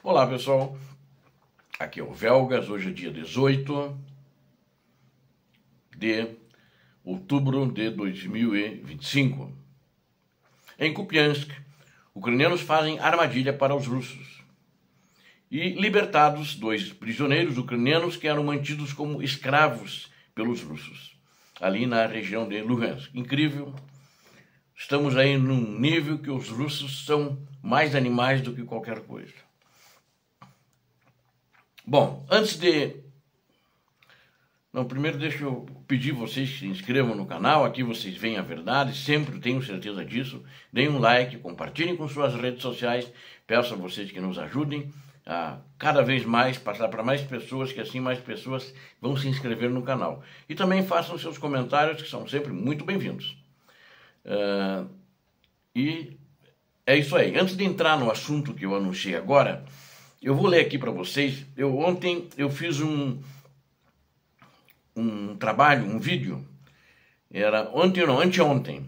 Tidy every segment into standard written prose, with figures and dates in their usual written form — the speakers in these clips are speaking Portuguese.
Olá pessoal, aqui é o Velgas, hoje é dia 18 de outubro de 2025. Em Kupiansk, ucranianos fazem armadilha para os russos. E libertados 2 prisioneiros ucranianos que eram mantidos como escravos pelos russos, ali na região de Luhansk. Incrível, estamos aí num nível que os russos são mais animais do que qualquer coisa. Bom, primeiro deixa eu pedir vocês que se inscrevam no canal, aqui vocês veem a verdade, sempre tenho certeza disso. Deem um like, compartilhem com suas redes sociais, peço a vocês que nos ajudem a cada vez mais passar para mais pessoas, que assim mais pessoas vão se inscrever no canal. E também façam seus comentários, que são sempre muito bem-vindos. E é isso aí. Antes de entrar no assunto que eu anunciei agora, eu vou ler aqui para vocês. Ontem eu fiz um trabalho, um vídeo. Era anteontem,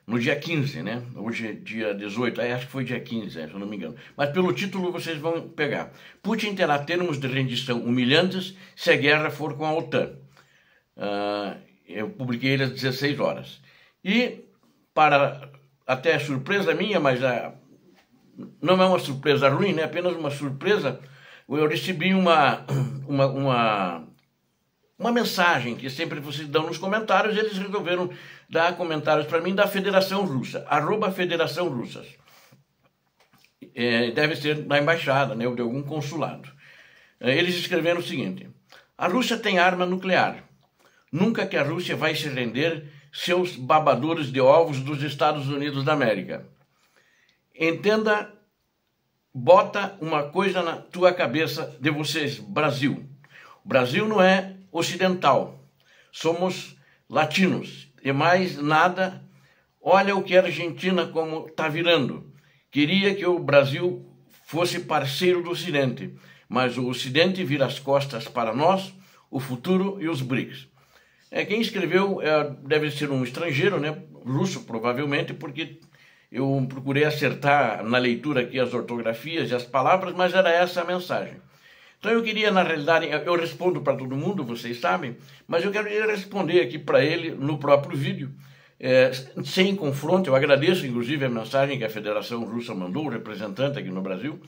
no dia 15, né? Hoje é dia 18, acho que foi dia 15, se eu não me engano. Mas pelo título vocês vão pegar. Putin terá termos de rendição humilhantes se a guerra for com a OTAN. Eu publiquei ele às 16 horas. E, para até surpresa minha, mas não é uma surpresa ruim, né? Apenas uma surpresa. Eu recebi uma mensagem que sempre vocês dão nos comentários. Eles resolveram dar comentários para mim da Federação Russa, @Federação Russas. Deve ser da embaixada, né, ou de algum consulado. Eles escreveram o seguinte: a Rússia tem arma nuclear. Nunca que a Rússia vai se render, seus babadores de ovos dos Estados Unidos da América. Entenda, bota uma coisa na tua cabeça de vocês, Brasil. O Brasil não é ocidental, somos latinos e mais nada. Olha o que a Argentina como está virando. Queria que o Brasil fosse parceiro do Ocidente, mas o Ocidente vira as costas para nós, o futuro e os BRICS. Quem escreveu deve ser um estrangeiro, né? Russo provavelmente, porque eu procurei acertar na leitura aqui as ortografias e as palavras, mas era essa a mensagem. Então eu queria, na realidade, eu respondo para todo mundo, vocês sabem, mas eu queria responder aqui para ele no próprio vídeo, sem confronto. Eu agradeço, inclusive, a mensagem que a Federação Russa mandou, o representante aqui no Brasil,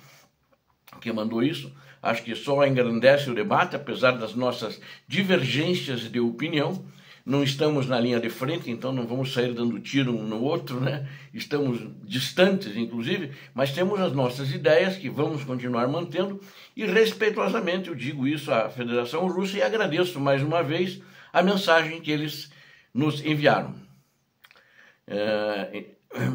que mandou isso. Acho que só engrandece o debate, apesar das nossas divergências de opinião. Não estamos na linha de frente, então não vamos sair dando tiro um no outro, né? Estamos distantes, inclusive, mas temos as nossas ideias que vamos continuar mantendo e respeitosamente eu digo isso à Federação Russa e agradeço mais uma vez a mensagem que eles nos enviaram.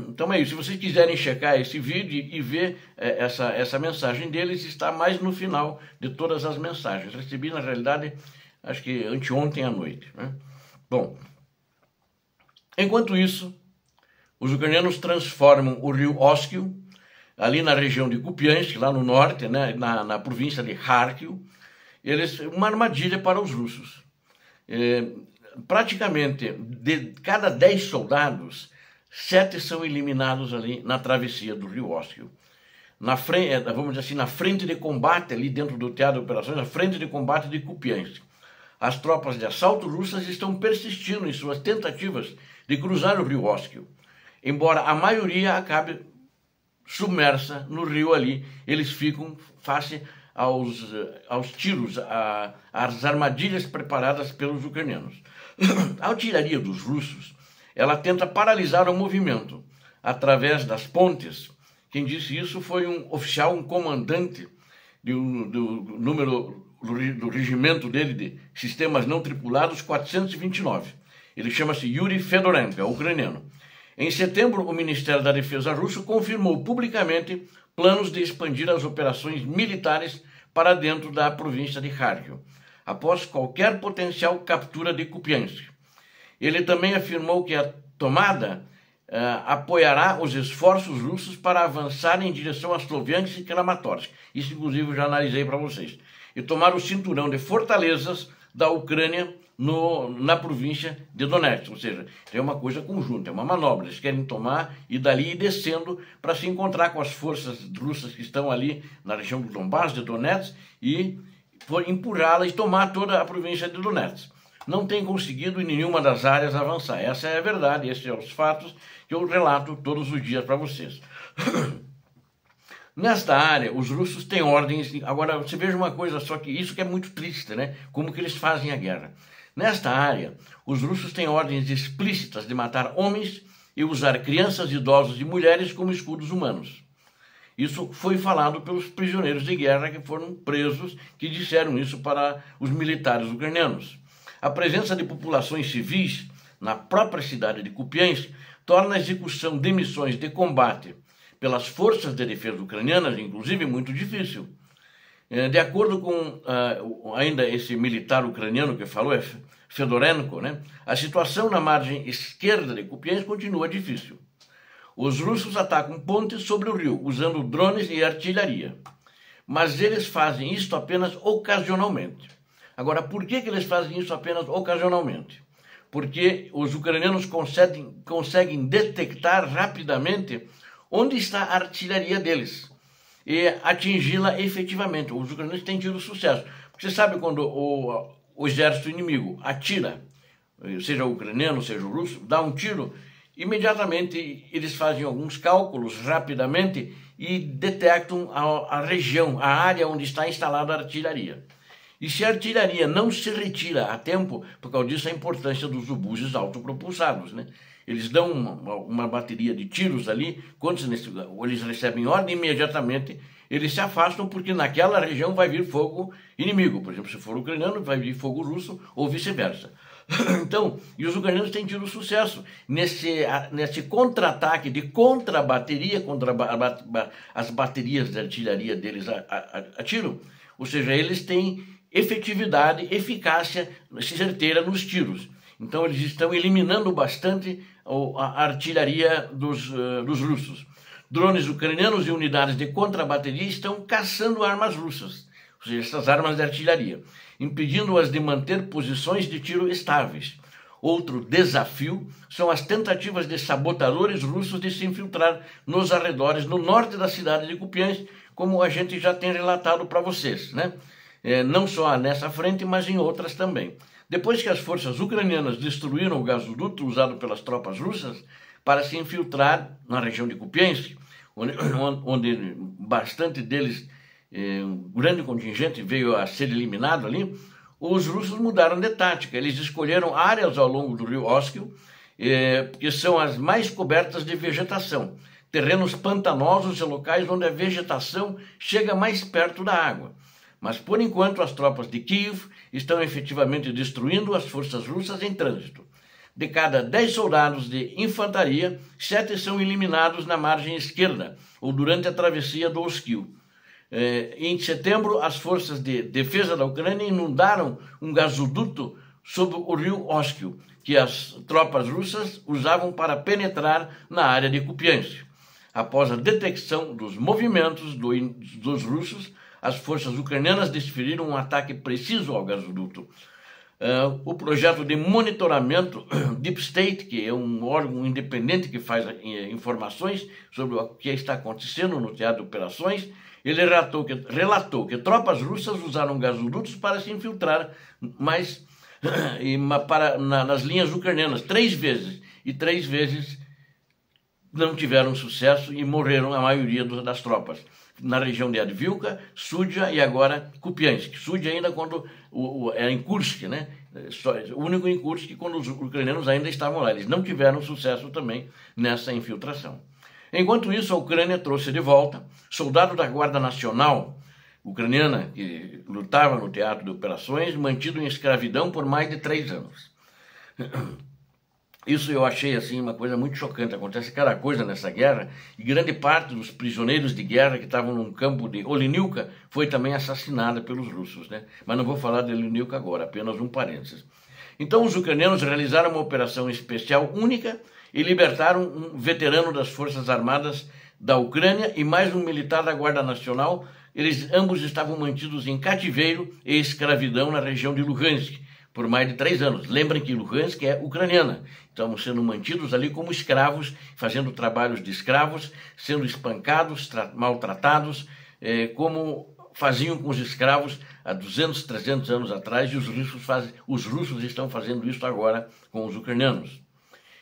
Então é isso. Se vocês quiserem checar esse vídeo e ver essa mensagem deles, está mais no final de todas as mensagens. Recebi, na realidade, acho que anteontem à noite, né? Bom, enquanto isso, os ucranianos transformam o rio Oskil, ali na região de Kupiansk, lá no norte, né, na província de Kharkiv, uma armadilha para os russos. Praticamente, de cada 10 soldados, 7 são eliminados ali na travessia do rio Oskil. Vamos dizer assim, na frente de combate, ali dentro do teatro de operações, na frente de combate de Kupiansk. As tropas de assalto russas estão persistindo em suas tentativas de cruzar o rio Oskil. Embora a maioria acabe submersa no rio ali, eles ficam face aos tiros, às armadilhas preparadas pelos ucranianos. A artilharia dos russos, ela tenta paralisar o movimento através das pontes. Quem disse isso foi um oficial, um comandante do regimento dele de sistemas não tripulados 429. Ele chama-se Yuri Fedorenko, é ucraniano. Em setembro, o Ministério da Defesa russo confirmou publicamente planos de expandir as operações militares para dentro da província de Kharkiv, após qualquer potencial captura de Kupiansk. Ele também afirmou que a tomada apoiará os esforços russos para avançar em direção a Sloviansk e Kramatorsk. Isso, inclusive, eu já analisei para vocês. E tomar o cinturão de fortalezas da Ucrânia na província de Donetsk, ou seja, é uma coisa conjunta, é uma manobra, eles querem tomar e dali ir descendo para se encontrar com as forças russas que estão ali na região do Donbass, de Donetsk, e empurrá-las e tomar toda a província de Donetsk. Não tem conseguido em nenhuma das áreas avançar, essa é a verdade, esses são os fatos que eu relato todos os dias para vocês. Nesta área, os russos têm ordens. Agora, você veja uma coisa só, que isso que é muito triste, né? Como que eles fazem a guerra. Nesta área, os russos têm ordens explícitas de matar homens e usar crianças, idosos e mulheres como escudos humanos. Isso foi falado pelos prisioneiros de guerra que foram presos, que disseram isso para os militares ucranianos. A presença de populações civis na própria cidade de Kupiansk torna a execução de missões de combate pelas forças de defesa ucranianas, inclusive, muito difícil. De acordo com ainda esse militar ucraniano que falou, Fedorenko, né, a situação na margem esquerda de Kupiansk continua difícil. Os russos atacam pontes sobre o rio, usando drones e artilharia. Mas eles fazem isso apenas ocasionalmente. Agora, por que eles fazem isso apenas ocasionalmente? Porque os ucranianos conseguem detectar rapidamente onde está a artilharia deles e atingi-la efetivamente. Os ucranianos têm tido sucesso. Porque você sabe quando o exército inimigo atira, seja o ucraniano, seja o russo, dá um tiro, imediatamente eles fazem alguns cálculos rapidamente e detectam a região, a área onde está instalada a artilharia. E se a artilharia não se retira a tempo, por causa disso a importância dos obuses autopropulsados, né? Eles dão uma bateria de tiros ali, quando eles recebem ordem, imediatamente eles se afastam, porque naquela região vai vir fogo inimigo. Por exemplo, se for ucraniano, vai vir fogo russo ou vice-versa. Então, e os ucranianos têm tido sucesso nesse contra-ataque de contra-bateria, contra as baterias de artilharia deles a tiro. Ou seja, eles têm efetividade, eficácia certeira nos tiros. Então, eles estão eliminando bastante a artilharia dos russos. Drones ucranianos e unidades de contrabateria estão caçando armas russas, ou seja, essas armas de artilharia, impedindo-as de manter posições de tiro estáveis. Outro desafio são as tentativas de sabotadores russos de se infiltrar nos arredores, no norte da cidade de Kupiansk, como a gente já tem relatado para vocês, né? Não só nessa frente, mas em outras também. Depois que as forças ucranianas destruíram o gasoduto usado pelas tropas russas para se infiltrar na região de Kupiansk, onde bastante deles, um grande contingente, veio a ser eliminado ali, os russos mudaram de tática. Eles escolheram áreas ao longo do rio Oskil, que são as mais cobertas de vegetação, terrenos pantanosos e locais onde a vegetação chega mais perto da água. Mas, por enquanto, as tropas de Kiev estão efetivamente destruindo as forças russas em trânsito. De cada 10 soldados de infantaria, 7 são eliminados na margem esquerda, ou durante a travessia do Oskil. Em setembro, as forças de defesa da Ucrânia inundaram um gasoduto sob o rio Oskil, que as tropas russas usavam para penetrar na área de Kupiansk. Após a detecção dos movimentos dos russos, as forças ucranianas desferiram um ataque preciso ao gasoduto. O projeto de monitoramento Deep State, que é um órgão independente que faz informações sobre o que está acontecendo no teatro de operações, ele relatou que tropas russas usaram gasodutos para se infiltrar nas linhas ucranianas 3 vezes, e 3 vezes não tiveram sucesso e morreram a maioria das tropas. Na região de Advilka, Sudzha e agora Kupiansk. Sudzha ainda quando era em Kursk, né? O único em Kursk quando os ucranianos ainda estavam lá. Eles não tiveram sucesso também nessa infiltração. Enquanto isso, a Ucrânia trouxe de volta soldado da Guarda Nacional ucraniana que lutava no teatro de operações, mantido em escravidão por mais de 3 anos. Isso eu achei assim uma coisa muito chocante. Acontece cada coisa nessa guerra, e grande parte dos prisioneiros de guerra que estavam num campo de Olenivka foi também assassinada pelos russos, né? Mas não vou falar de Olenivka agora, apenas um parênteses. Então os ucranianos realizaram uma operação especial única e libertaram um veterano das Forças Armadas da Ucrânia e mais um militar da Guarda Nacional. Eles ambos estavam mantidos em cativeiro e escravidão na região de Luhansk, por mais de 3 anos. Lembrem que Luhansk é ucraniana. Estavam sendo mantidos ali como escravos, fazendo trabalhos de escravos, sendo espancados, maltratados, como faziam com os escravos há 200, 300 anos atrás, e os russos estão fazendo isso agora com os ucranianos.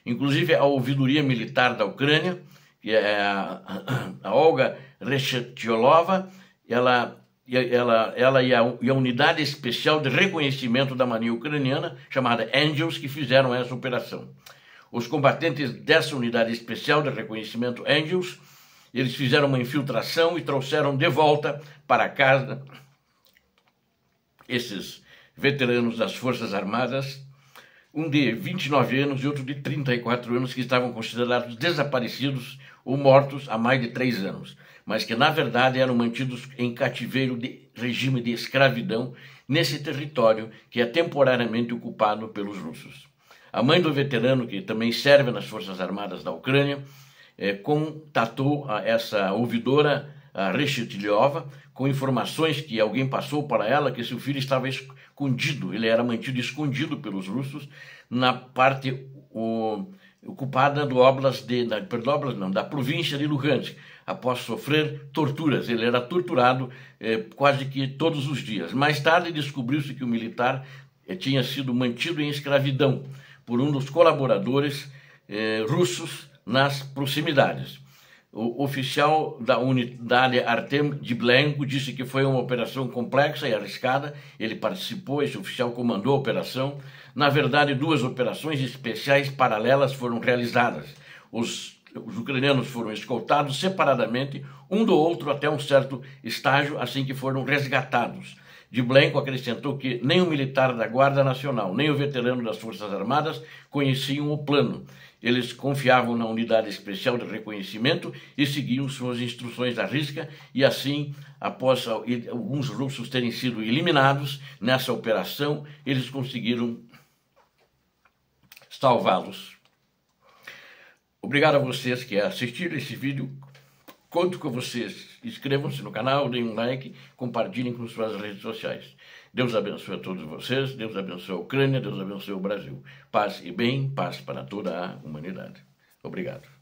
Inclusive, a ouvidoria militar da Ucrânia, que é a Olga Reshetylova, ela e a unidade especial de reconhecimento da Marinha Ucraniana, chamada Angels, que fizeram essa operação. Os combatentes dessa unidade especial de reconhecimento Angels, eles fizeram uma infiltração e trouxeram de volta para casa esses veteranos das Forças Armadas, um de 29 anos e outro de 34 anos, que estavam considerados desaparecidos ou mortos há mais de 3 anos, mas que, na verdade, eram mantidos em cativeiro de regime de escravidão nesse território que é temporariamente ocupado pelos russos. A mãe do veterano, que também serve nas Forças Armadas da Ucrânia, contatou essa ouvidora, a Reshetylova, com informações que alguém passou para ela que seu filho estava escondido, ele era mantido escondido pelos russos na parte ocupada do da província de Luhansk, após sofrer torturas. Ele era torturado quase que todos os dias. Mais tarde descobriu-se que o militar tinha sido mantido em escravidão por um dos colaboradores russos nas proximidades. O oficial da unidade Artem Diblenko disse que foi uma operação complexa e arriscada. Ele participou, esse oficial comandou a operação. Na verdade, 2 operações especiais paralelas foram realizadas. Os ucranianos foram escoltados separadamente, um do outro até um certo estágio, assim que foram resgatados. Diblenko acrescentou que nem o militar da Guarda Nacional, nem o veterano das Forças Armadas conheciam o plano. Eles confiavam na unidade especial de reconhecimento e seguiam suas instruções à risca, e assim, após alguns russos terem sido eliminados nessa operação, eles conseguiram salvá-los. Obrigado a vocês que assistiram esse vídeo. Conto com vocês. Inscrevam-se no canal, deem um like, compartilhem com suas redes sociais. Deus abençoe a todos vocês, Deus abençoe a Ucrânia, Deus abençoe o Brasil. Paz e bem, paz para toda a humanidade. Obrigado.